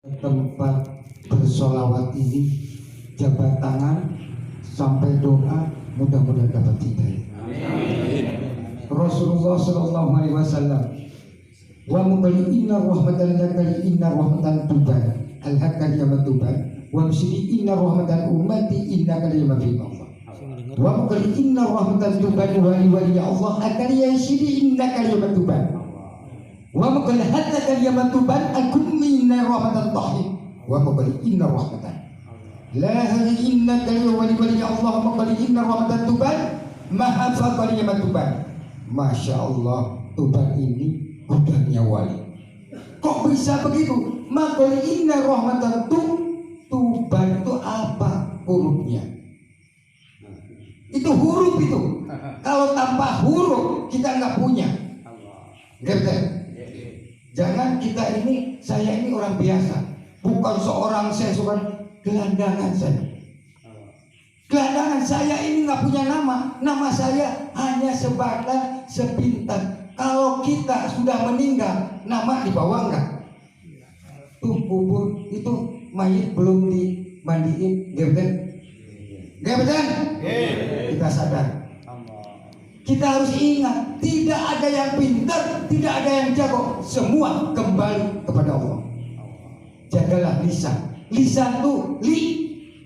tempat bersolawat ini, jabat tangan sampai doa, mudah-mudahan dapat hidayah. Rasulullah Shallallahu Alaihi Wasallam, wa mukali inna rahmatan lakali inna rahmatan tuban al-hakal yamat tuban wa musli inna rahmatan ummati inna kalimah fi Allah wa mukali inna rahmatan tuban wali ya Allah akal yashidi inna kalimah tuban wa mukali hatta kalimah tuban akummi inna rahmatan tahib wa mukali inna rahmatan la hari inna kalimah wali ya Allah wa mukali inna rahmatan tuban maha fa kalimah tuban. Masya Allah, Tuban ini hudahnya wali. Kok bisa begitu? Maka inna rahmatan Tuban itu apa hurufnya? Itu huruf itu. Kalau tanpa huruf kita nggak punya. Ngerti? Jangan kita ini, saya ini orang biasa, bukan seorang saya suka gelandangan saya. Gelandangan saya ini nggak punya nama. Nama saya hanya sebatas sepintas. Kalau kita sudah meninggal, nama dibawa nggak? Tuh kubur itu mayit belum dimandiin, nggak betul? Nggak betul? Kita sadar. Kita harus ingat, tidak ada yang pintar, tidak ada yang jago. Semua kembali kepada Allah. Jagalah lisan. Lisan tuh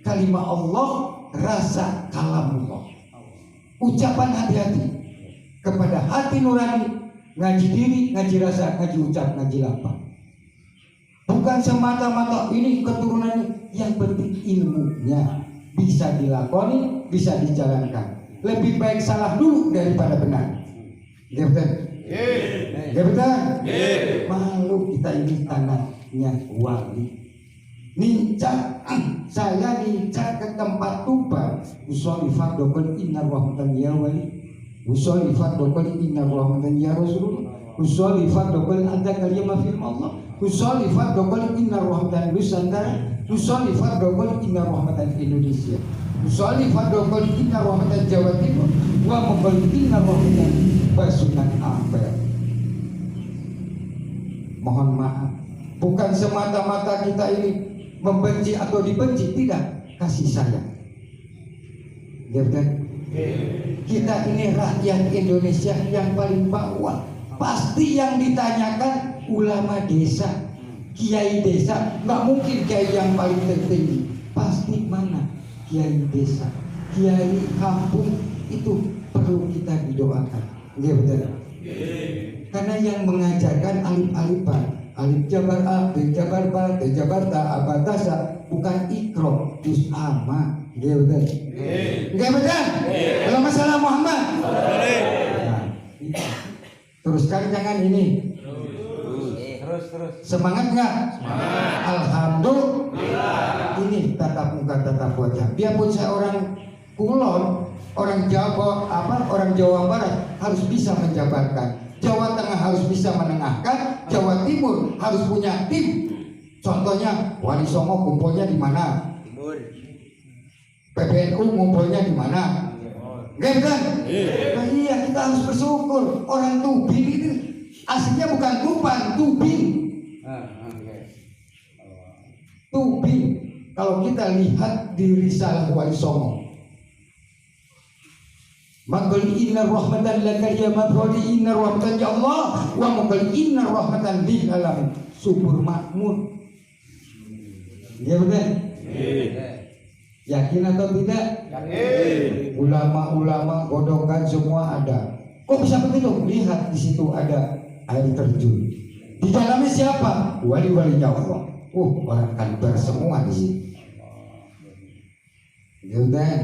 kalimat Allah, rasa kalamullah. Ucapan hati-hati kepada hati nurani, ngaji diri, ngaji rasa, ngaji ucap, ngaji lapang. Bukan semata-mata ini keturunan, yang penting ilmunya bisa dilakoni, bisa dijalankan. Lebih baik salah dulu daripada benar. Gak betul? Gak betul? Malu kita ini tanahnya wali. Nincak, saya nincak ke tempat Tuban. Usolifat dokol inna rahmatan ya wali. Usolifat dokol inna rahmatan ya rasul. Usolifat dokol ada kalimah film Allah. Usolifat dokol inna rahmatan Nusantara. Usolifat dokol inna rahmatan Indonesia. Usolifat dokol inna rahmatan Jawa Timur. Wa mukol inna rahmatan Basunan Ampel. Mohon maaf, bukan semata-mata kita ini membenci atau dibenci, tidak, kasih sayang. Ya betul? Kita ini rakyat Indonesia yang paling bawah. Pasti yang ditanyakan ulama desa, kiai desa. Nggak mungkin kiai yang paling tertinggi. Pasti mana kiai desa, kiai kampung, itu perlu kita didoakan. Ya betul? Karena yang mengajarkan alif-alifan, alif jabar a, b jabar ba, t jabar ta, abatasa, bukan ikro, juz amma. Nggih betul? Nggih betul? Kalau masalah Muhammad. Nah, teruskan jangan ini. Terus. Semangat nggak? Semangat. Alhamdulillah. Ini tatap muka, tatap wajah. Biarpun saya orang Kulon, orang Jawa Barat harus bisa menjabarkan. Jawa Tengah harus bisa menengahkan, Jawa Timur harus punya tim. Contohnya Wali Songo kumpulnya di mana? Timur. PBNU ngumpulnya di mana? Nggak betul? Nah, iya, kita harus bersyukur. Orang Tubing itu aslinya bukan Tuban, Tubing. Tubing. Kalau kita lihat di Risalah Wali Songo, Magali inna rahmatan laka ya mabrodi inna rahmatan ya Allah wa magali inna rahmatan lil alamin. Subur makmur. Ya betul? Yakin atau tidak? Yakin. Ulama-ulama godokan semua ada. Kok bisa begitu? Lihat di situ ada air terjun. Di dalamnya siapa? Wali-walinya Allah. Orang kaliber semua di sini. Ya udah.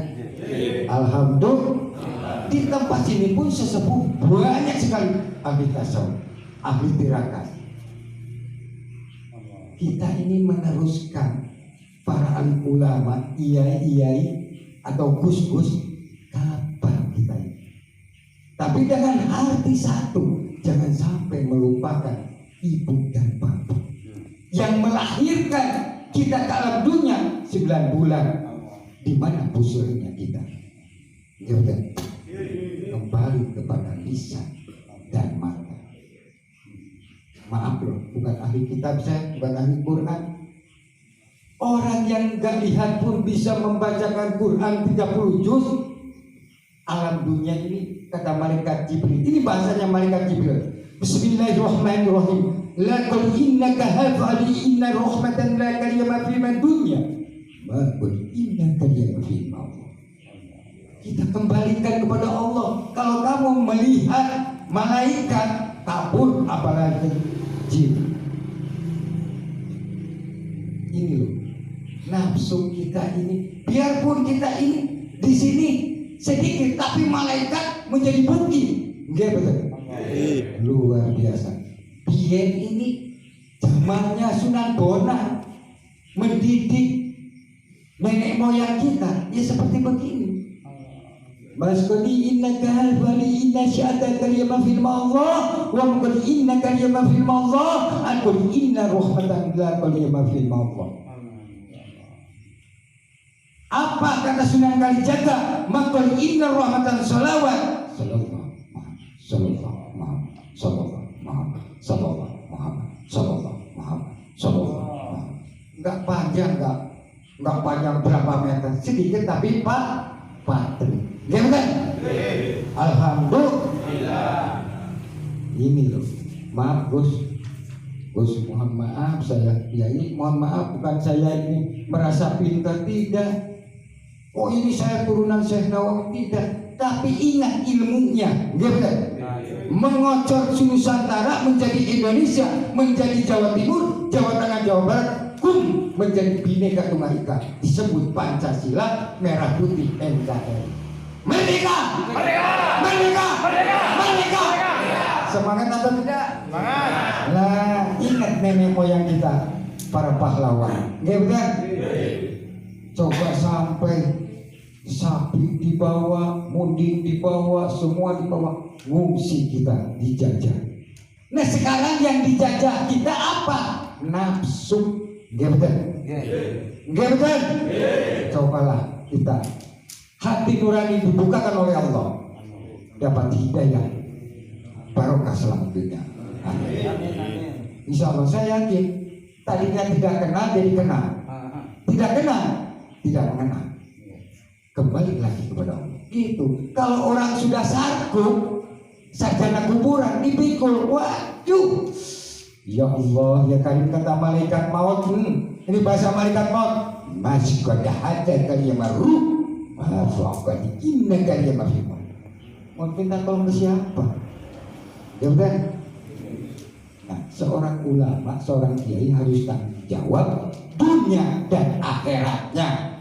Alhamdulillah. Di tempat sini pun sesepuh banyak sekali ahli tasawuf, ahli tirakat. Kita ini meneruskan para alim ulama, iyai atau gus-gus, kapan kita ini? Tapi dengan arti satu, jangan sampai melupakan ibu dan bapak yang melahirkan kita ke alam dunia 9 bulan. Di mana pusurnya kita? Ya udah. Kembali kepada lisan dan mata. Maaf loh, bukan ahli kitab saya, bukan ahli Quran. yang gak lihat pun bisa membacakan Quran 30 juz. Alam dunia ini, kata malaikat Jibril, ini bahasanya malaikat Jibril, Bismillahirrahmanirrahim, laqad innaka hafali inna rahmatan la karyama fi man dunya maqul inna karyama fi Allah. Kita kembalikan kepada Allah. Kalau kamu melihat malaikat kabur, apalagi jin. Ini loh, nafsu kita ini, biarpun kita ini di sini sedikit, tapi malaikat menjadi bukti. Enggak betul? Luar biasa. Biar ini zamannya Sunan Bonang mendidik nenek moyang kita, ya seperti begini. Maskoni inna kalbali inna sya'ata karyama film Allah wa mukul inna karyama film Allah akul inna rahmatan la karyama film Allah. Apa kata Sunan Kalijaga? Maqul inna rahmatan salawat sallallahu Muhammad sallallahu Muhammad sallallahu. Enggak panjang, enggak panjang berapa meter, sedikit tapi patri. Ya betul? Alhamdulillah. Ini loh, maaf Gus mohon maaf saya, ya ini mohon maaf, bukan saya ini merasa pintar, tidak. Oh ini saya turunan Syekh Nawawi, tidak. Tapi ingat ilmunya, ya betul? Mengocor Nusantara menjadi Indonesia, menjadi Jawa Timur, Jawa Tengah, Jawa Barat, menjadi Bhinneka Tunggal Ika, disebut Pancasila, merah putih NKRI. Merdeka! Merdeka! Merdeka! Merdeka! Merdeka! Semangat atau tidak? Semangat. Nah, ingat nenek moyang kita, para pahlawan. Nggak benar? Coba sampai sapi dibawa, munding dibawa, semua dibawa, ngungsi kita dijajah. Nah sekarang yang dijajah kita apa? Nafsu. Nggak benar? Nggak benar? Cobalah kita. Hati nurani dibukakan oleh Allah, dapat hidayah, barokah selanjutnya. Amin. Insya Allah saya yakin tadinya tidak kenal jadi kenal, tidak kenal tidak mengenal, kembali lagi kepada Allah. Gitu. Kalau orang sudah sarkup, sarjana kuburan dipikul, waduh, ya Allah, ya karim kata malaikat maut, ini bahasa malaikat maut, masih ada hajat kali yang baru. Maafkan inna kalian maafkan. Mau minta tolong ke siapa? Ya udah. Nah, seorang ulama, seorang kiai harus tanggung jawab dunia dan akhiratnya.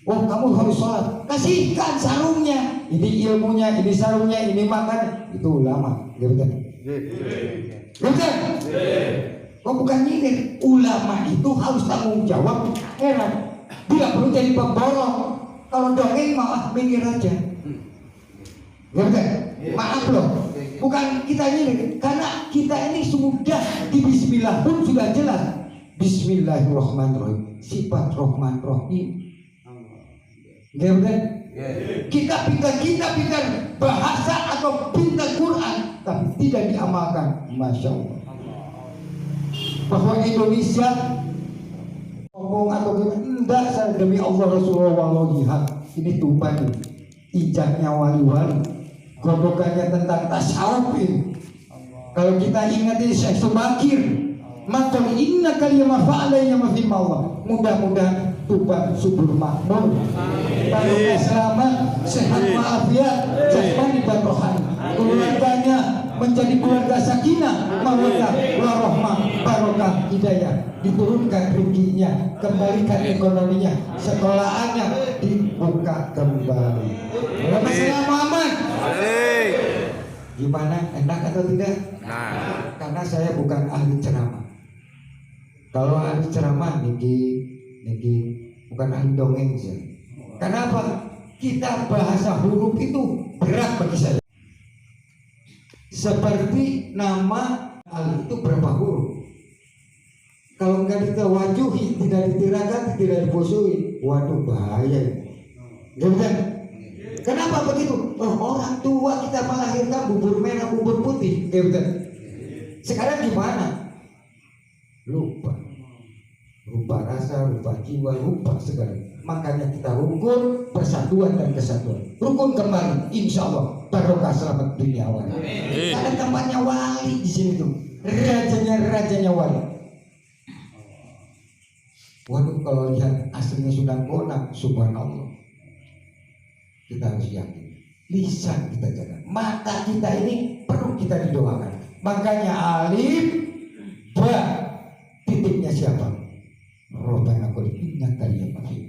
Oh, kamu harus sholat, kasihkan sarungnya. Ini ilmunya, ini sarungnya, ini makan. Itu ulama, ya betul. Ya betul. Oh, bukan ini. Ulama itu harus tanggung jawab akhirat. Tidak perlu jadi pemborong. Kalau dongeng maaf mikir aja. Ya betul? Maaf loh. Bukan kita ini, karena kita ini sudah di bismillah pun sudah jelas. Bismillahirrahmanirrahim. Sifat Rahman Rahim. Ya betul? Kita pintar bahasa atau pintar Quran, tapi tidak diamalkan. Masya Allah. Bahwa Indonesia ngomong atau gimana? Enggak, saya demi Allah Rasulullah lihat ini tumpah nih, ijaknya wali-wali, godokannya tentang tasawuf ini. Kalau kita ingat ini Syekh Subakir, maka inna kalimah fa'alayya mafim Allah. Mudah-mudahan tumpah subur makmur, barokah selamat, sehat walafiat, jasmani dan rohani. Keluarganya menjadi keluarga sakinah, mawaddah, warahmah, barokah, hidayah. Diturunkan rezekinya, kembalikan ekonominya, sekolahannya dibuka kembali. Assalamualaikum Muhammad. Gimana? Enak atau tidak? Nah. Karena saya bukan ahli ceramah. Kalau ahli ceramah niki bukan ahli dongeng sih. Karena apa? Kita bahasa huruf itu berat bagi saya. Seperti nama al itu berapa huruf? Kalau nggak ditawajuhi, tidak ditirakan, tidak dipusui, waduh bahaya. Gitu. Kenapa begitu? Oh, orang tua kita melahirkan bubur merah, bubur putih, gitu. Sekarang gimana? Lupa rupa rasa, rupa jiwa, rupa segala. Makanya kita rukun, persatuan dan kesatuan. Rukun kembali, insya Allah barokah selamat dunia awal. Ada tempatnya wali di sini tuh, rajanya wali. Waduh, kalau lihat aslinya sudah konak, subhanallah. Kita harus yakin. Lisan kita jaga, mata kita ini perlu kita didoakan. Makanya alif ba, titiknya siapa? Robbana qul innaka liyaqul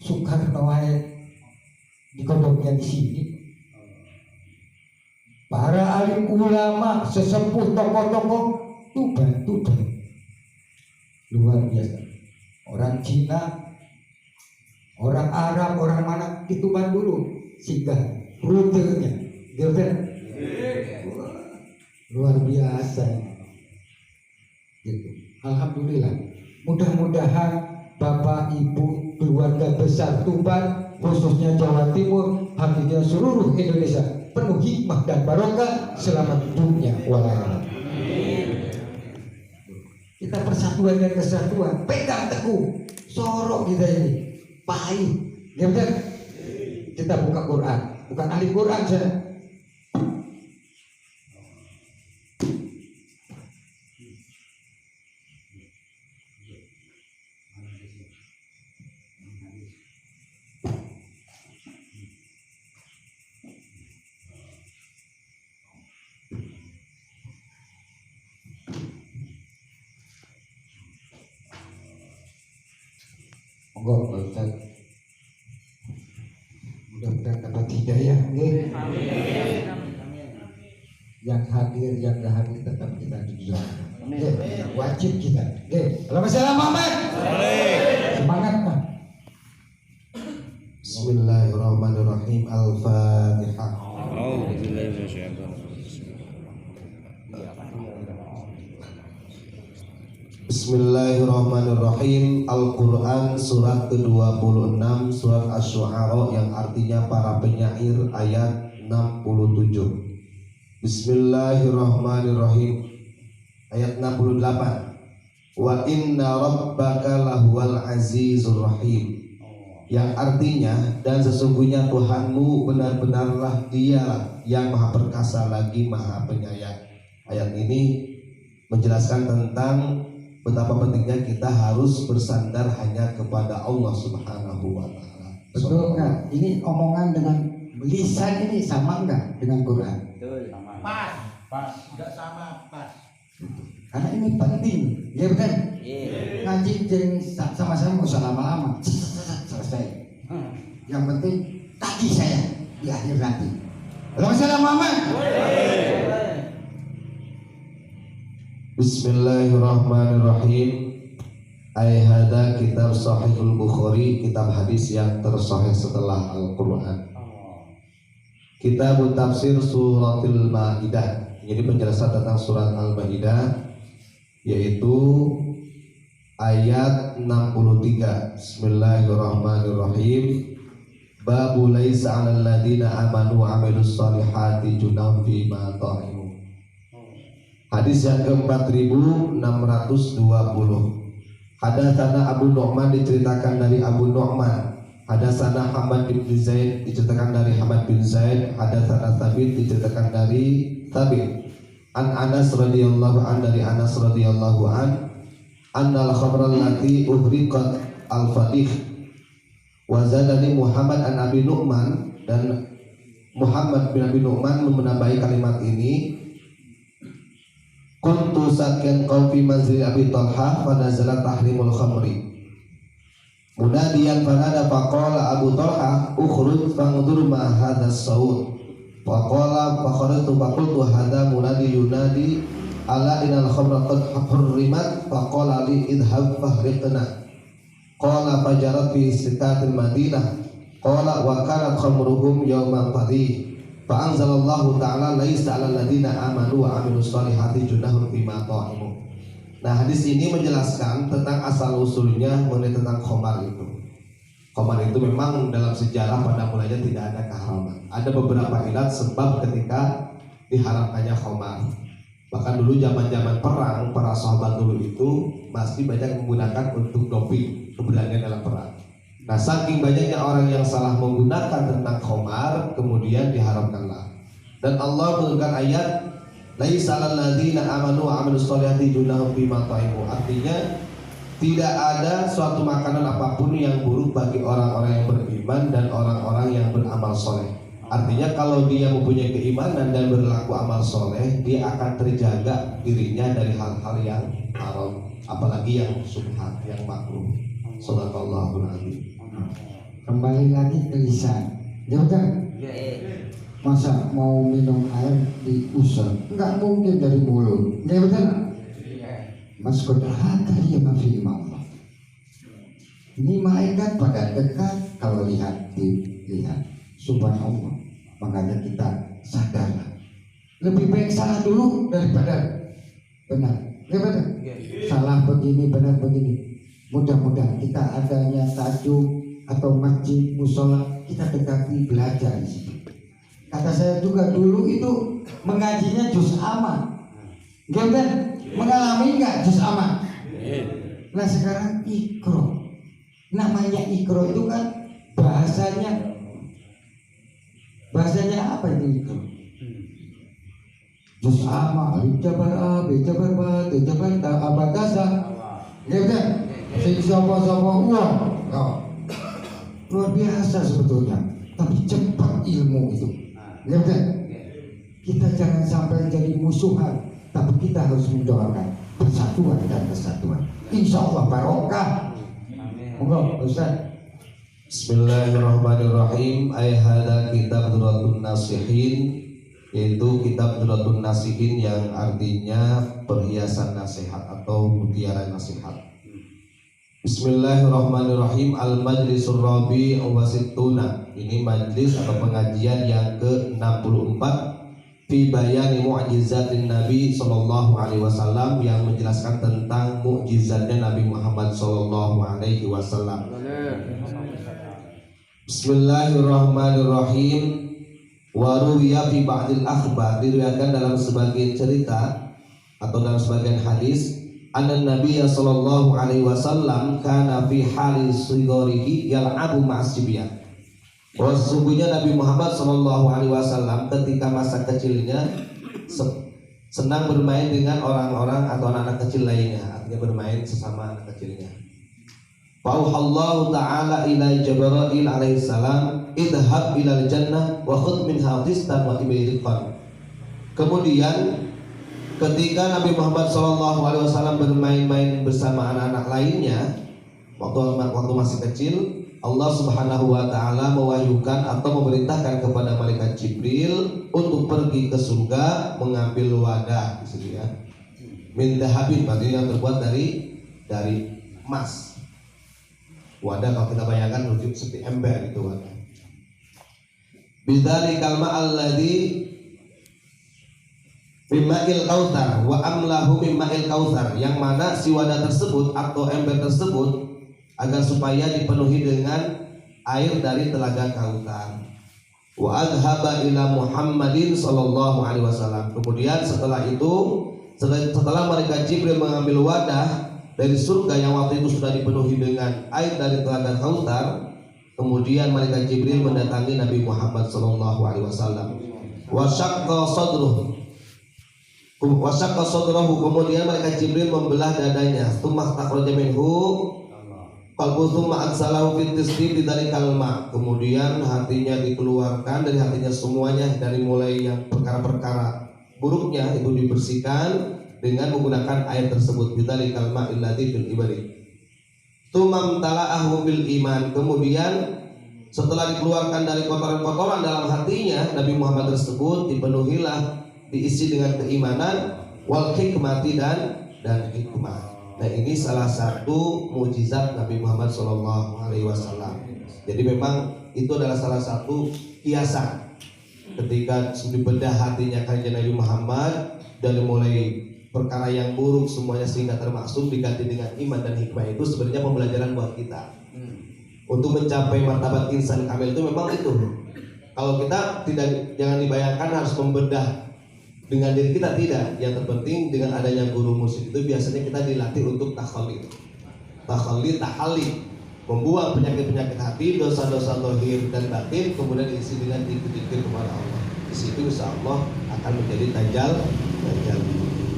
Soekarno di kodoknya di sini. Para alim ulama, sesepuh, tokoh-tokoh Tuban luar biasa. Orang Cina, orang Arab, orang mana di Tuban dulu singgah rutenya, gitu. Luar biasa. Gitu. Alhamdulillah. Mudah-mudahan Bapak Ibu keluarga besar Tuban, khususnya Jawa Timur, hatinya seluruh Indonesia penuh hikmah dan barokah selamat dunia wal akhirat. Kita persatuan dan kesatuan, pegang teguh, sorok kita ini, pahit, ya benar. Kita buka Quran, bukan ahli Quran saya. Monggo Pak Ustaz. Mudah-mudahan dapat hidayah, nggih. Amin. Yang hadir, yang enggak hadir tetap kita didoakan. Nggih, wajib kita. Nggih. Allahumma shalli ala Muhammad. Semangat, Pak. Bismillahirrahmanirrahim. Al-Fatihah. Bismillahirrahmanirrahim. Al-Quran surat ke-26, surat Asy-Syu'ara yang artinya para penyair, ayat 67. Bismillahirrahmanirrahim. Ayat 68. Wa inna rabbaka lahuwal azizur rahim. Yang artinya, dan sesungguhnya Tuhanmu benar-benarlah Dia yang maha perkasa lagi maha penyayang. Ayat ini menjelaskan tentang betapa pentingnya kita harus bersandar hanya kepada Allah Subhanahu wa Ta'ala. Betul nggak? Ini omongan dengan lisan ini sama nggak dengan Quran? Betul, sama. Pas, nggak sama, pas. Karena ini penting, ya benar. Ngaji jeng sama-sama nggak usah lama-lama, selesai. Yang penting tadi saya di akhir nanti. Allahumma shalli ala Muhammad. Bismillahirrahmanirrahim. Hada kitab Sahihul Bukhari, kitab hadis yang tersahih setelah Al-Quran. Kitab tafsir suratil Maidah. Jadi penjelasan tentang surat Al-Maidah, yaitu ayat 63. Bismillahirrahmanirrahim. Babu laisa 'alal ladina amanu wa 'amilus solihati junahum fima ta'imu. Hadis yang ke-4620. Hadatsana Abu Nu'man, diceritakan dari Abu Nu'man. Hadatsana Hamad bin Zaid, diceritakan dari Hamad bin Zaid. Hadatsana Thabit, diceritakan dari Thabit. An Anas radhiyallahu an, dari Anas radhiyallahu an, annal khamra allati uhriqat al-fadih. Wa zadani Muhammad an Abi Nu'man, dan Muhammad bin Abi Nu'man menambahi kalimat ini. Kuntu sakin qawfi manzil Abi Talha fanazalat tahrimul khamri. Munadiyan fanada faqala Abu Talha ukhruj fangdur ma hadha as-sawt. Faqala fakharatu faqultu hadha munadi yunadi ala inal khamra qad hurrimat. Faqala li idhab fahriqna. Qala fajarat fi sikatil Madinah. Qala wa kanat khamruhum yawman fadih. Fa'anzalallahu ta'ala laisa 'alal ladina amanu wa 'amilus solihati junahun fima ta'imu. Nah, hadis ini menjelaskan tentang asal usulnya mengenai tentang khamar itu. Khamar itu memang dalam sejarah pada mulanya tidak ada keharaman. Ada beberapa ilat sebab ketika diharamkannya khamar. Bahkan dulu zaman-zaman perang, para sahabat dulu itu masih banyak menggunakan untuk doping, keberanian dalam perang. Nah, saking banyaknya orang yang salah menggunakan tentang khamar, kemudian diharamkanlah. Dan Allah menurunkan ayat laisa 'alal ladzina amanu wa 'amilus sholihati junahum fima ta'imu. Artinya tidak ada suatu makanan apapun yang buruk bagi orang-orang yang beriman dan orang-orang yang beramal soleh. Artinya kalau dia mempunyai keimanan dan berlaku amal soleh, dia akan terjaga dirinya dari hal-hal yang haram, apalagi yang subhat, yang makruh. Shadaqallahul adzim. Kembali lagi ke lisan. Ya betul. Masa mau minum air diusap? Enggak mungkin dari mulut. Ya betul. Mas kodahaka ya mafi Allah. Ini malaikat pada dekat kalau lihat dilihat. Subhanallah. Makanya kita sadarlah. Lebih baik salah dulu daripada benar. Ya benar. Salah begini, benar begini. Mudah-mudahan kita adanya tajuk atau masjid musola, kita dekati belajar di situ. Kata saya juga dulu itu mengajinya juz amma. Gimana? Mengalami nggak juz amma? Nah sekarang ikro. Namanya ikro itu kan bahasanya apa itu ikro? Juz amma, alif jabar a, b jabar ba, t jabar ta, abadasa. Gimana? Siapa uang. Luar biasa sebetulnya, tapi cepat ilmu itu. Ya kan? Kita jangan sampai jadi musuhan, tapi kita harus mendoakan persatuan dan kesatuan. Insya Allah barokah. Monggo Ustaz. Bismillahirrahmanirrahim. Hada kitab Duratun Nasihin, yaitu kitab Duratun Nasihin yang artinya perhiasan nasihat atau mutiara nasihat. Bismillahirrahmanirrahim. Al-Majlisur Rabi' wa Sittuna. Ini majlis atau pengajian yang ke-64 fi bayani mu'jizatin Nabi sallallahu alaihi wasallam, yang menjelaskan tentang mukjizatnya Nabi Muhammad sallallahu alaihi wasallam. Bismillahirrahmanirrahim. Wa ruwiya fi ba'dil akhbar, diriwayatkan dalam sebagian cerita atau dalam sebagian hadis, anna Nabi sallallahu alaihi wasallam kana fi hali sigorihi yal'abu ma'asibiyah. Bahwa sesungguhnya Nabi Muhammad sallallahu alaihi wasallam ketika masa kecilnya senang bermain dengan orang-orang atau anak-anak kecil lainnya, artinya bermain sesama anak kecilnya. Fauhallahu ta'ala ila Jibril alaihi salam idhab ilal jannah wa khudh minha qistan wa ibiriqan. Kemudian ketika Nabi Muhammad SAW bermain-main bersama anak-anak lainnya waktu masih kecil, Allah Subhanahu wa taala mewahyukan atau memerintahkan kepada malaikat Jibril untuk pergi ke surga mengambil wadah di situ ya. Min dahabin, artinya yang terbuat dari emas. Wadah kalau kita bayangkan lucu seperti ember itu wadah. Bidzalikal ma'al ladzi Bimma'il kautsar wa amlahu mimma'il kautsar, yang mana si wadah tersebut atau ember tersebut agar supaya dipenuhi dengan air dari telaga Kautsar. Wa adhaba ila Muhammadin sallallahu alaihi wasallam. Kemudian setelah itu, setelah malaikat Jibril mengambil wadah dari surga yang waktu itu sudah dipenuhi dengan air dari telaga Kautsar, kemudian malaikat Jibril mendatangi Nabi Muhammad sallallahu alaihi wasallam. Wa syaqqa sadruhu, kemudian malaikat Jibril membelah dadanya. Tsumma takhraja minhu qalbu tsumma ansalahu fit tisbi bidzalikal ma. Kemudian hatinya dikeluarkan dari hatinya semuanya, dari mulai yang perkara-perkara buruknya itu dibersihkan dengan menggunakan air tersebut, bidzalikal ma alladzi fil ibadi. Tsumma tala'ahu bil iman. Kemudian setelah dikeluarkan dari kotoran-kotoran dalam hatinya, Nabi Muhammad tersebut dipenuhilah, diisi dengan keimanan, wal hikmati dan hikmah. Nah, ini salah satu mukjizat Nabi Muhammad SAW. Jadi memang itu adalah salah satu hiasan ketika dibedah hatinya karya Nabi Muhammad, dari mulai perkara yang buruk semuanya sehingga termaksud diganti dengan iman dan hikmah. Itu sebenarnya pembelajaran buat kita untuk mencapai martabat insan kamil. Itu memang itu. Kalau kita jangan dibayangkan harus membedah Dengan diri kita tidak. Yang terpenting dengan adanya guru musik itu biasanya kita dilatih untuk takhallid, membuang penyakit-penyakit hati, dosa-dosa lahir dan batin, kemudian diisi dengan zikir kepada Allah. Di situ insya Allah akan menjadi tajal.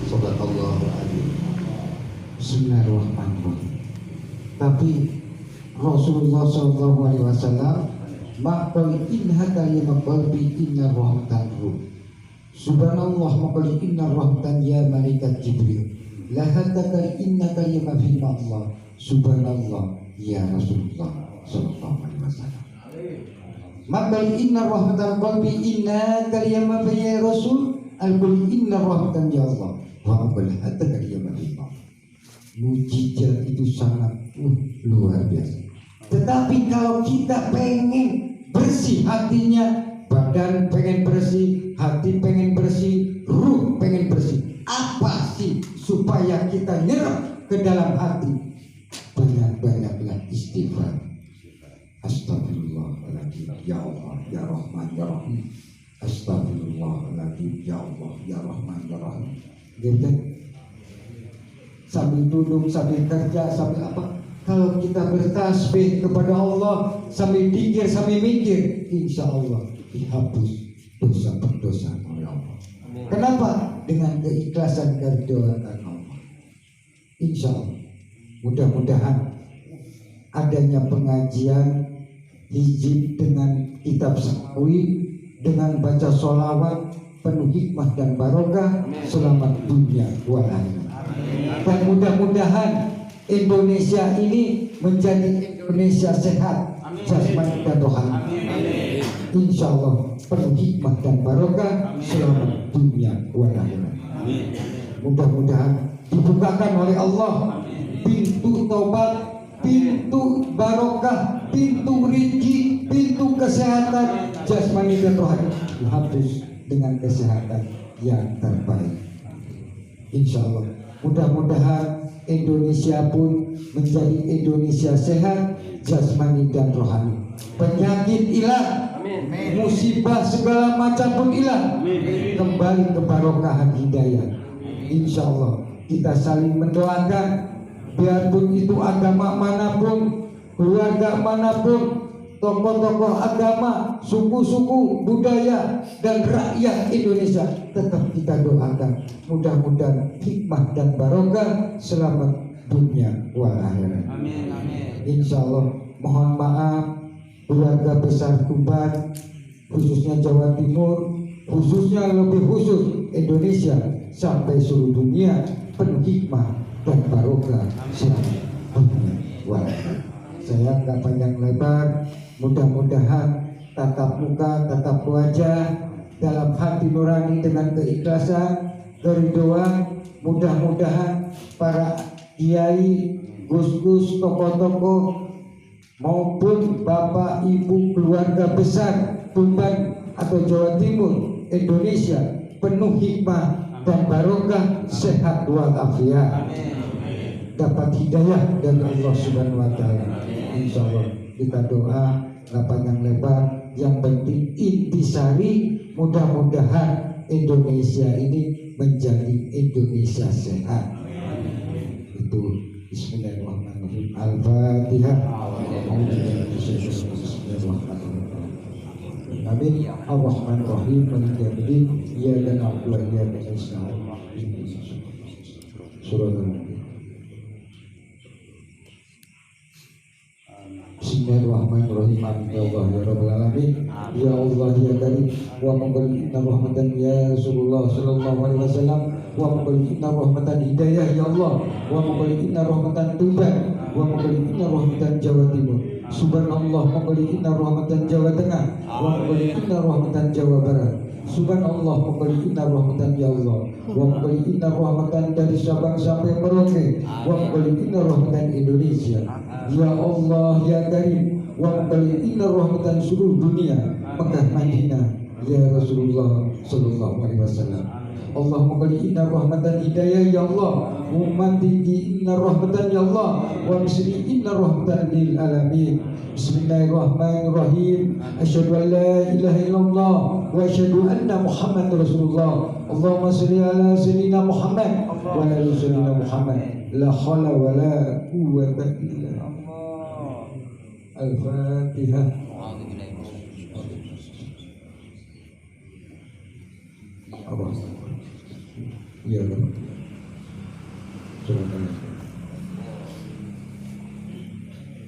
Subhanallahu adzim. Bismillahirrahmanirrahim. Tapi Rasulullah SAW maqal inna kalimah qalbi inna rahmatan ruh. Subhanallah maqal inna rahmatan ya malaikat Jibril. La hatta inna kalimah fi Allah. Subhanallah ya Rasulullah sallallahu alaihi wasallam. Maqal inna rahmatan qalbi inna kalimah ya Rasul. Al-qul inna rahmatan ya Allah. Wa maqal hatta kalimah fi Allah. Mujizat itu sangat luar biasa. Tetapi kalau kita pengen bersih hatinya, badan pengen bersih, hati pengen bersih, ruh pengen bersih, apa sih supaya kita nyerap ke dalam hati? Banyak-banyaklah istighfar. Astagfirullahaladzim, ya Allah, ya Rahman, ya Rahim. Astagfirullahaladzim, ya Allah, ya Rahman, ya Rahim. Gitu. Sambil duduk, sambil kerja, sambil apa? Kalau kita bertasbih kepada Allah sambil pikir, sambil mikir, insya Allah dihapus dosa-dosa oleh Allah. Kenapa? Dengan keikhlasan keridhaan Allah. Insya Allah. Mudah-mudahan adanya pengajian hijib dengan kitab samawi, dengan baca sholawat penuh hikmah dan barokah, selamat dunia wal akhirat. Dan mudah-mudahan Indonesia ini menjadi Indonesia sehat jasmani dan rohani. Insya Allah penuh hikmah dan barokah, selamat dunia wal akhirat. Mudah-mudahan dibukakan oleh Allah pintu taubat, pintu barokah, pintu rezeki, pintu kesehatan jasmani dan rohani, dihapus dengan kesehatan yang terbaik. Insya Allah. Mudah-mudahan Indonesia pun menjadi Indonesia sehat jasmani dan rohani. Penyakit hilang, musibah segala macam pun hilang, kembali ke barokahan hidayah. Insya Allah kita saling mendoakan, biarpun itu agama manapun, keluarga manapun, tokoh-tokoh agama, suku-suku, budaya, dan rakyat Indonesia, tetap kita doakan mudah-mudahan hikmah dan barokah, selamat dunia wal akhirat. Insya Allah. Mohon maaf keluarga besar Tuban, khususnya Jawa Timur, khususnya lebih khusus Indonesia sampai seluruh dunia, penuh hikmah dan barokah, selamat dunia wal akhirat. Saya nggak panjang lebar. Mudah-mudahan tatap muka, tatap wajah dalam hati nurani dengan keikhlasan, keridhaan. Mudah-mudahan para kiai, gus-gus, tokoh-tokoh maupun bapak ibu keluarga besar Tuban atau Jawa Timur, Indonesia penuh hikmah dan barokah, sehat walafiat, dapat hidayah dari Allah Subhanahu wa taala. Insya Allah kita doa nggak panjang lebar, yang penting intisari, mudah-mudahan Indonesia ini menjadi Indonesia sehat. Itu Bismillahirrahmanirrahim. Al-Fatihah. Amin. Ar-Rahmanir-Rahim. Maliki yaumiddin. Iyyaka na'budu wa iyyaka nasta'in. Surah Al-Fatihah. Bismillahirrahmanirrahim. Ya Allah ya Rabbal Alamin, ya Allah ya Karim, wa maqbalna rahmatan ya Rasulullah sallallahu alaihi wasallam, wa maqbalna rahmatan hidayah ya Allah, wa maqbalna rahmatan Tuban, wa maqbalna rahmatan Jawa Timur. Subhanallah, maqbalna rahmatan Jawa Tengah, wa maqbalna rahmatan Jawa Barat. Subhanallah, maqbalna rahmatan ya Allah, wa maqbalna rahmatan dari Sabang sampai Merauke, wa maqbalna rahmatan Indonesia. Ya Allah ya Karim, wa inna rahmatan seluruh dunia, Mekah Madinah ya Rasulullah sallallahu alaihi wasallam. Allahumma qali'inna rahmatan hidayah ya Allah, ummati'inna rahmatan ya Allah, wa misli'inna rahmatan lil alamin. Bismillahirrahmanirrahim. Asyhadu an la ilaha illallah wa asyhadu anna Muhammadar Rasulullah. Allahumma shalli ala sayyidina Muhammad wa ala ali sayyidina Muhammad. La haula wa la quwwata illa billah. Al-Fatihah. Apa? Iya kan?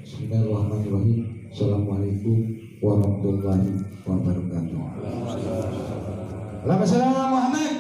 Bismillahirrahmanirrahim. Assalamualaikum warahmatullahi wabarakatuh. Allahumma shalli ala Muhammad.